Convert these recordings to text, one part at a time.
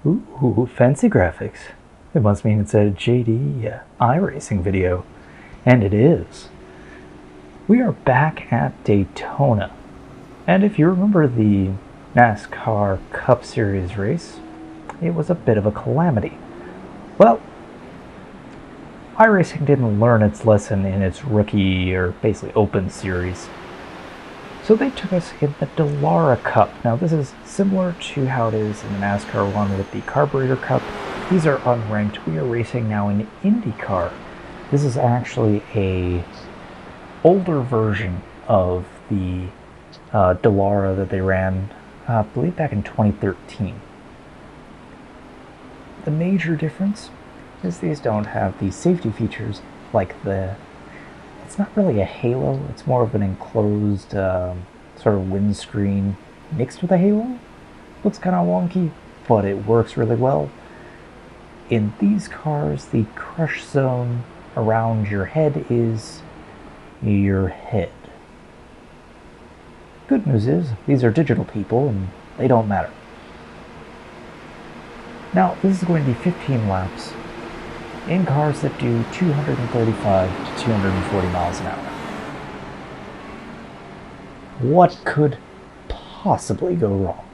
Ooh, fancy graphics. It must mean it's a JD iRacing video. And it is. We are back at Daytona. And if you remember the NASCAR Cup Series race, it was a bit of a calamity. Well, iRacing didn't learn its lesson in its rookie, or basically open series. So they took us in the Dallara Cup. Now this is similar to how it is in the NASCAR one with the Carburetor Cup. These are unranked. We are racing now in IndyCar. This is actually a older version of the Dallara that they ran, I believe back in 2013. The major difference is these don't have the safety features like it's not really a halo, it's more of an enclosed sort of windscreen mixed with a halo. Looks kind of wonky, but it works really well. In these cars, the crush zone around your head is your head. Good news is, these are digital people and they don't matter. Now, this is going to be 15 laps in cars that do 235 to 240 miles an hour. What could possibly go wrong?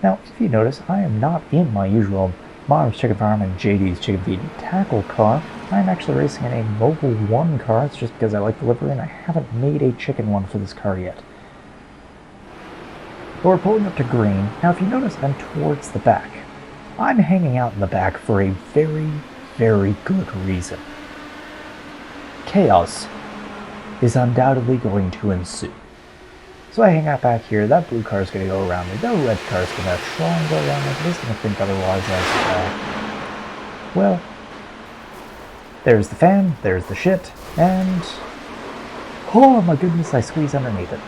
Now, if you notice, I am not in my usual Mom's Chicken Farm and JD's Chicken Feed and Tackle car. I'm actually racing in a Mobile 1 car. It's just because I like the livery and I haven't made a chicken one for this car yet. But we're pulling up to green. Now, if you notice, I'm towards the back. I'm hanging out in the back for a very, very good reason. Chaos is undoubtedly going to ensue. So I hang out back here. That blue car is going to go around me. That red car is going to try and go around me. But he's going to think otherwise as well, there's the fan, there's the shit, and oh my goodness, I squeeze underneath it.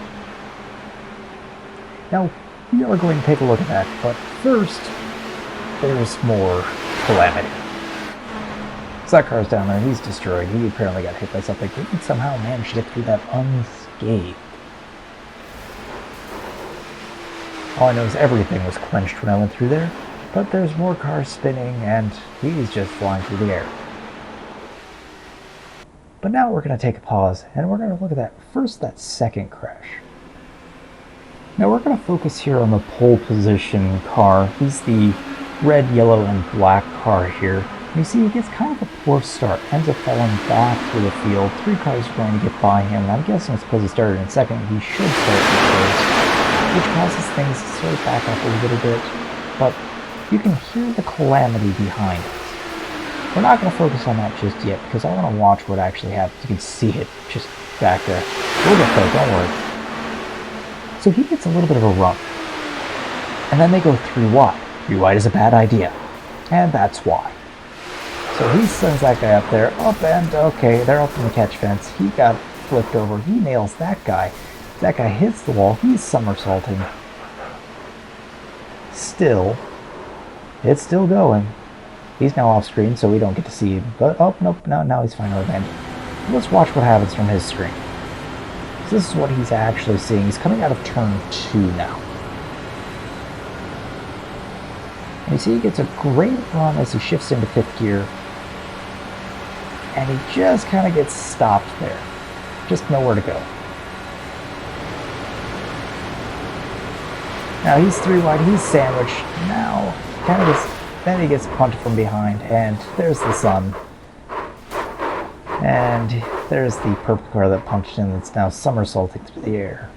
Now, we are going to take a look at that, but first, there's more calamity. So that car's down there, he's destroyed. He apparently got hit by something. He somehow managed to get through that unscathed. All I know is everything was clenched when I went through there, but there's more cars spinning, and he's just flying through the air. But now we're going to take a pause, and we're going to look at that second crash. Now we're going to focus here on the pole position car. He's the red, yellow, and black car here. And you see he gets kind of a poor start, ends up falling back through the field. 3 cars are going to get by him, and I'm guessing it's because he started in second. He should start in first, which causes things to sort of back up a little bit. But you can hear the calamity behind us. We're not going to focus on that just yet, because I want to watch what actually happens. You can see it just back there. We'll get there, don't worry. So he gets a little bit of a run. And then they go 3 wide. 3 wide is a bad idea. And that's why. So he sends that guy up there, up and, okay, they're up in the catch fence. He got flipped over. He nails that guy. That guy hits the wall. He's somersaulting. Still, it's still going. He's now off screen, so we don't get to see him. But, oh, nope, no, now he's finally landing. Let's watch what happens from his screen. So this is what he's actually seeing. He's coming out of turn 2 now. And you see he gets a great run as he shifts into 5th gear. And he just kind of gets stopped there. Just nowhere to go. Now he's 3 wide, he's sandwiched. Now, then he gets punched from behind, and there's the sun. And there's the purple car that punched him that's now somersaulting through the air.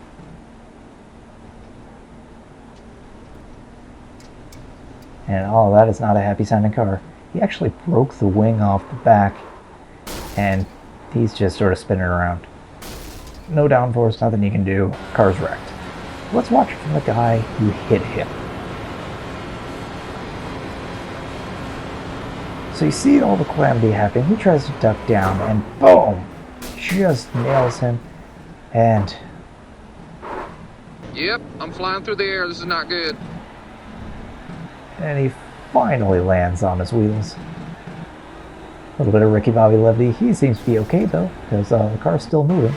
And oh, that is not a happy sounding car. He actually broke the wing off the back, and he's just sort of spinning around. No downforce, nothing you can do. Car's wrecked. Let's watch it from the guy who hit him. So you see all the calamity happening. He tries to duck down, and boom! Just nails him, and... Yep, I'm flying through the air. This is not good. And he finally lands on his wheels. A little bit of Ricky Bobby levity. He seems to be okay, though, because the car's still moving.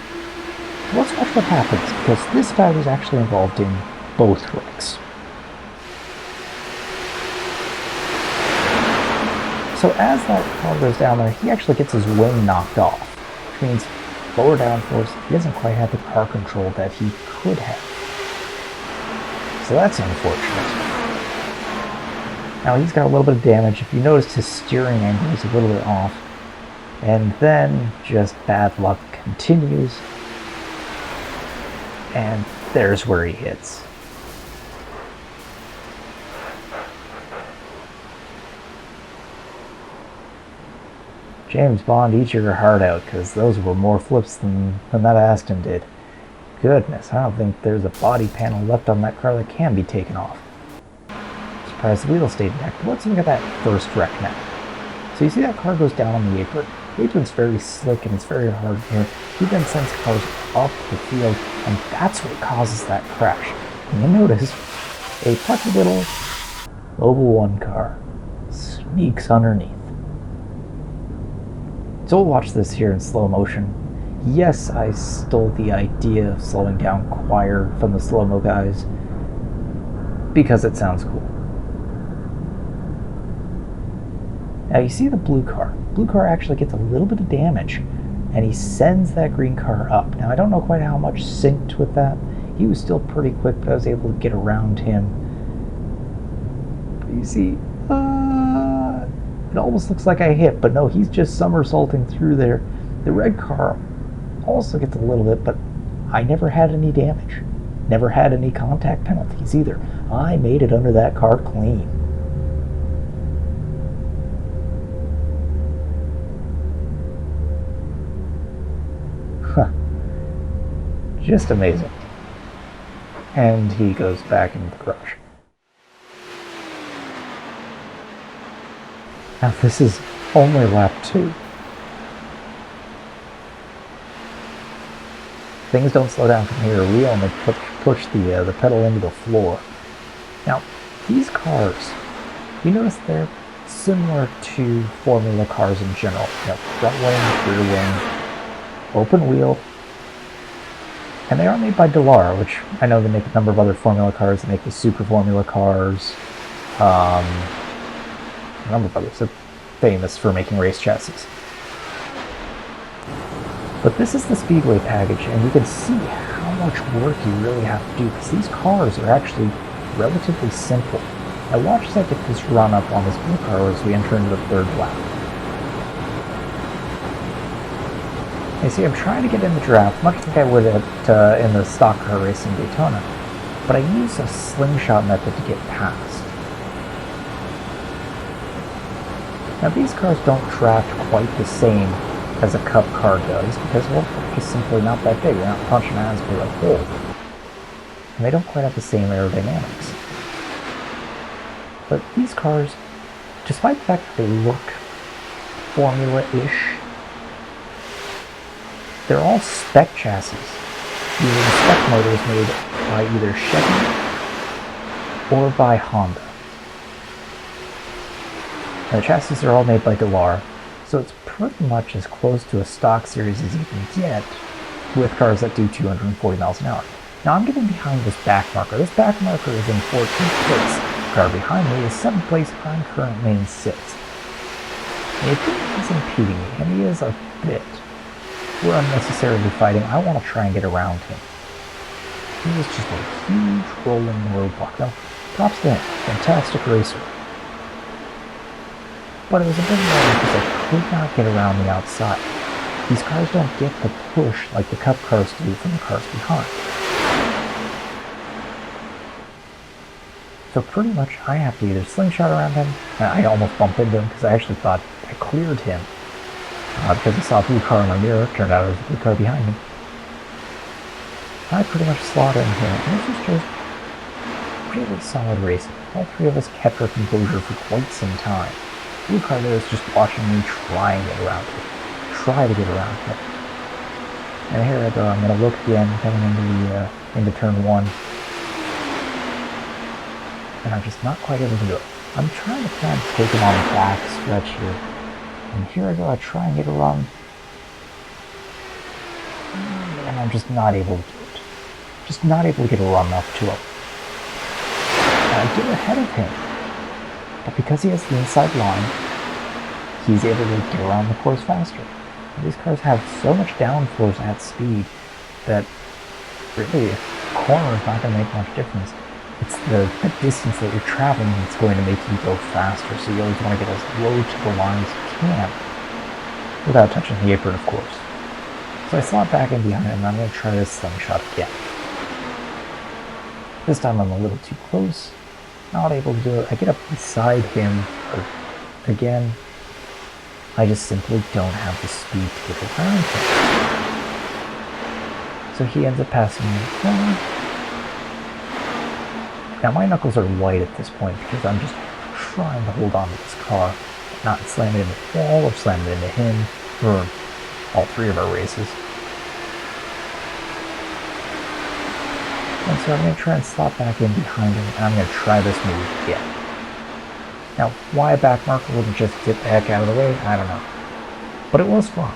Let's watch what happens, because this guy was actually involved in both wrecks. So as that car goes down there, he actually gets his wing knocked off, which means lower downforce, he doesn't quite have the car control that he could have. So that's unfortunate. Now he's got a little bit of damage. If you notice, his steering angle is a little bit off. And then just bad luck continues. And there's where he hits. James Bond, eat your heart out, because those were more flips than that Aston did. Goodness, I don't think there's a body panel left on that car that can be taken off. Surprised the wheel stayed intact. But let's look at that first wreck now. So you see that car goes down on the apron. The apron's very slick and it's very hard here. He then sends cars up the field, and that's what causes that crash. And you notice a plucky little Oval 1 car sneaks underneath. So we'll watch this here in slow motion. Yes, I stole the idea of slowing down choir from the slow-mo guys because it sounds cool. Now you see the blue car. Blue car actually gets a little bit of damage, and he sends that green car up. Now I don't know quite how much synced with that. He was still pretty quick, but I was able to get around him. But you see, it almost looks like I hit, but no, he's just somersaulting through there. The red car also gets a little bit, but I never had any damage. Never had any contact penalties either. I made it under that car clean. Just amazing. And he goes back into the garage. Now this is only lap 2. Things don't slow down from here. We only push the pedal into the floor. Now, these cars, you notice they're similar to Formula cars in general. You know, front wing, rear wing, open wheel. And they are made by Dallara, which I know they make a number of other Formula cars. They make the Super Formula cars. A number of others. They're famous for making race chassis. But this is the Speedway package, and you can see how much work you really have to do, because these cars are actually relatively simple. Now watch as I get this run up on this blue car as we enter into the third lap. You see, I'm trying to get in the draft, much like I would in the stock car racing Daytona, but I use a slingshot method to get past. Now these cars don't draft quite the same as a cup car does, because, well, they're just simply not that big. They're not punching as big a hole. And they don't quite have the same aerodynamics. But these cars, despite the fact that they look Formula-ish, they're all spec chassis, using spec motors made by either Chevy or by Honda. And the chassis are all made by Dallara, so it's pretty much as close to a stock series as you can get with cars that do 240 miles an hour. Now I'm getting behind this back marker. This back marker is in 14th place. The car behind me is 7th place. I'm currently in 6th. And he's impeding me, and he is a bit. We're unnecessarily fighting. I want to try and get around him. He was just a huge rolling roadblock. Now, props to him. Fantastic racer. But it was a bit annoying because I could not get around the outside. These cars don't get the push like the cup cars do from the cars behind. So pretty much I have to either slingshot around him, and I almost bumped into him because I actually thought I cleared him. Because I saw a blue car in my mirror, turned out it was a blue car behind me. I pretty much slaughtered him, and this was just really solid racing. All three of us kept our composure for quite some time. Blue car there is just watching me try and get around him. Try to get around him. And here I go, I'm going to look again, coming into turn 1. And I'm just not quite able to do it. I'm trying to kind of take him on the back stretch here. And here I go, I try and get a run. And I'm just not able to do it. Just not able to get a run up to him. And I get ahead of him. But because he has the inside line, he's able to get around the course faster. These cars have so much downforce at speed that really a corner is not going to make much difference. It's the distance that you're traveling that's going to make you go faster, so you always want to get as low to the line as you can, without touching the apron, of course. So I slot back in behind him, and I'm going to try this slingshot again. This time I'm a little too close, not able to do it. I get up beside him, again. I just simply don't have the speed to get around him. So he ends up passing me in the corner. Now my knuckles are white at this point because I'm just trying to hold on to this car, not slam it into the wall or slam it into him, or all three of our races. And so I'm going to try and slot back in behind him, and I'm going to try this move again. Now, why a back marker wouldn't just get the heck out of the way, I don't know. But it was fun.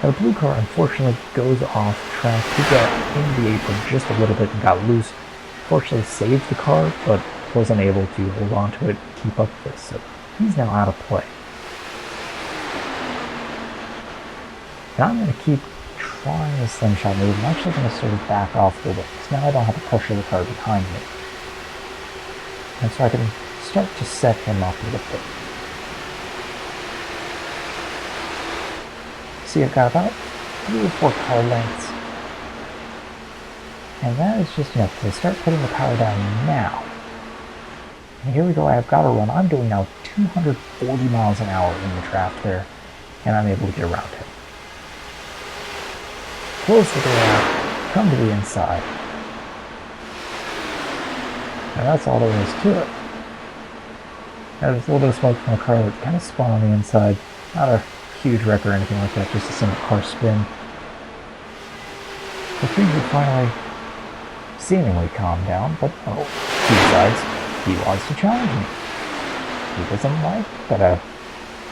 Now, the blue car unfortunately goes off track. He got in the apron just a little bit and got loose. Fortunately saved the car, but wasn't able to hold on to it and keep up with this, so he's now out of play. And I'm going to keep trying this slingshot move. I'm actually going to sort of back off a little bit, because now I don't have to pressure the car behind me. And so I can start to set him up a little bit. See, I've got about 3 or 4 car lengths. And that is just enough to start putting the power down now. And here we go, I've got a run. I'm doing now 240 miles an hour in the draft there, and I'm able to get around him. Close the door out, come to the inside. And that's all there is to it. Now, there's a little bit of smoke from the car that kind of spun on the inside. Not a huge wreck or anything like that, just a single car spin. The things would finally seemingly calm down, but oh, he decides he wants to challenge me. He doesn't like that a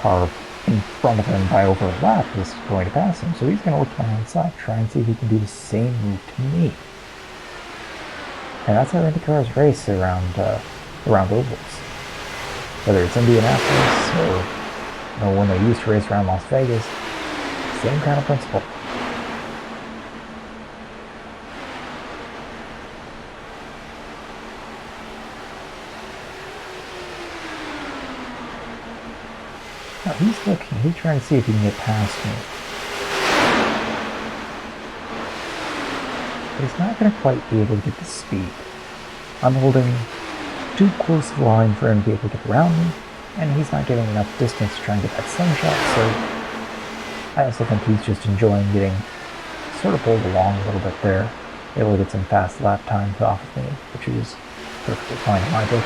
car in front of him by over a lap is going to pass him, so he's going to look to my outside, try and see if he can do the same move to me. And that's how IndyCars race around ovals. Whether it's Indianapolis or when they used to race around Las Vegas, same kind of principle. Now he's looking, he's trying to see if he can get past me. But he's not going to quite be able to get the speed. I'm holding too close to the line for him to be able to get around me, and he's not getting enough distance to try and get that slingshot, so I also think he's just enjoying getting sort of pulled along a little bit there, able to get some fast lap times off of me, which is perfectly fine in my book.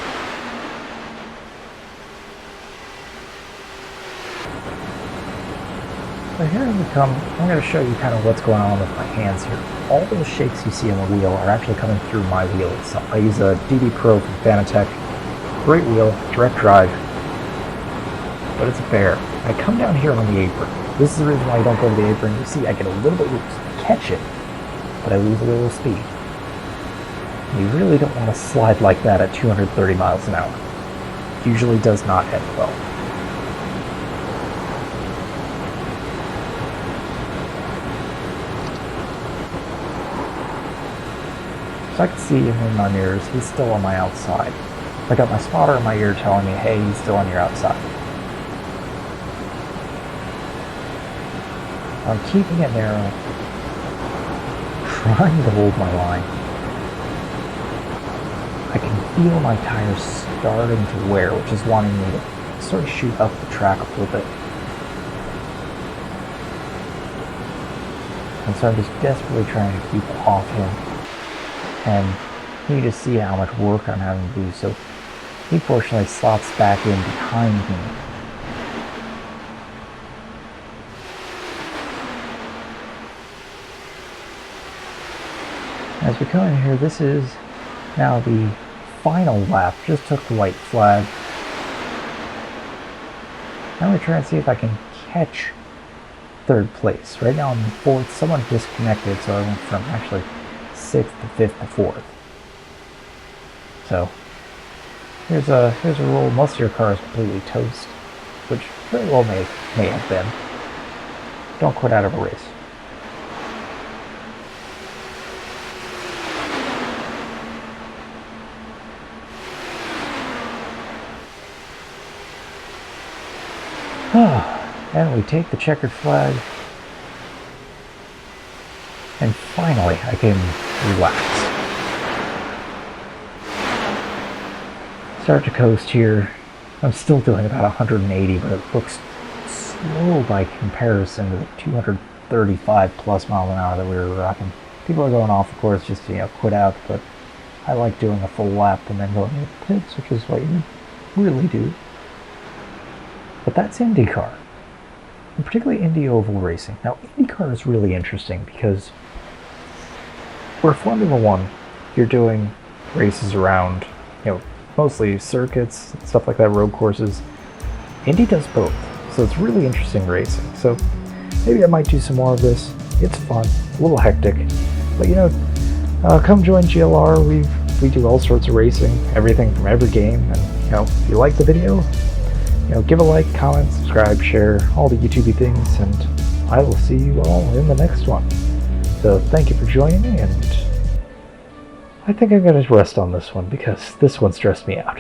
So here we come. I'm going to show you kind of what's going on with my hands here. All those shakes you see on the wheel are actually coming through my wheel itself. I use a DD Pro from Fanatec. Great wheel, direct drive, but it's a bear. I come down here on the apron. This is the reason why I don't go to the apron. You see, I get a little bit loose. I catch it, but I lose a little speed. You really don't want to slide like that at 230 miles an hour. It usually does not end well. So I can see him in my mirrors. He's still on my outside. I got my spotter in my ear telling me, hey, he's still on your outside. I'm keeping it narrow, trying to hold my line. I can feel my tires starting to wear, which is wanting me to sort of shoot up the track a little bit. And so I'm just desperately trying to keep off him. And you just see how much work I'm having to do. So he fortunately slots back in behind me. As we come in here, this is now the final lap. Just took the white flag. I'm going to try and see if I can catch third place. Right now I'm in fourth. Someone disconnected, so I went from actually 6th to 5th to 4th. So here's a roll. Most of your car is completely toast. which very well may have been. Don't quit out of a race. And we take the checkered flag. And finally, I can relax. Start to coast here. I'm still doing about 180, but it looks slow by comparison to the 235 plus miles an hour that we were rocking. People are going off the course just to, quit out, but I like doing a full lap and then going to the pits, which is what you really do. But that's IndyCar, and particularly Indy Oval Racing. Now, IndyCar is really interesting because where Formula One, you're doing races around, mostly circuits, stuff like that, road courses. Indy does both, so it's really interesting racing. So maybe I might do some more of this. It's fun, a little hectic, but come join GLR. We do all sorts of racing, everything from every game. And if you like the video, give a like, comment, subscribe, share, all the YouTubey things, and I will see you all in the next one. So thank you for joining me, and I think I'm going to rest on this one because this one stressed me out.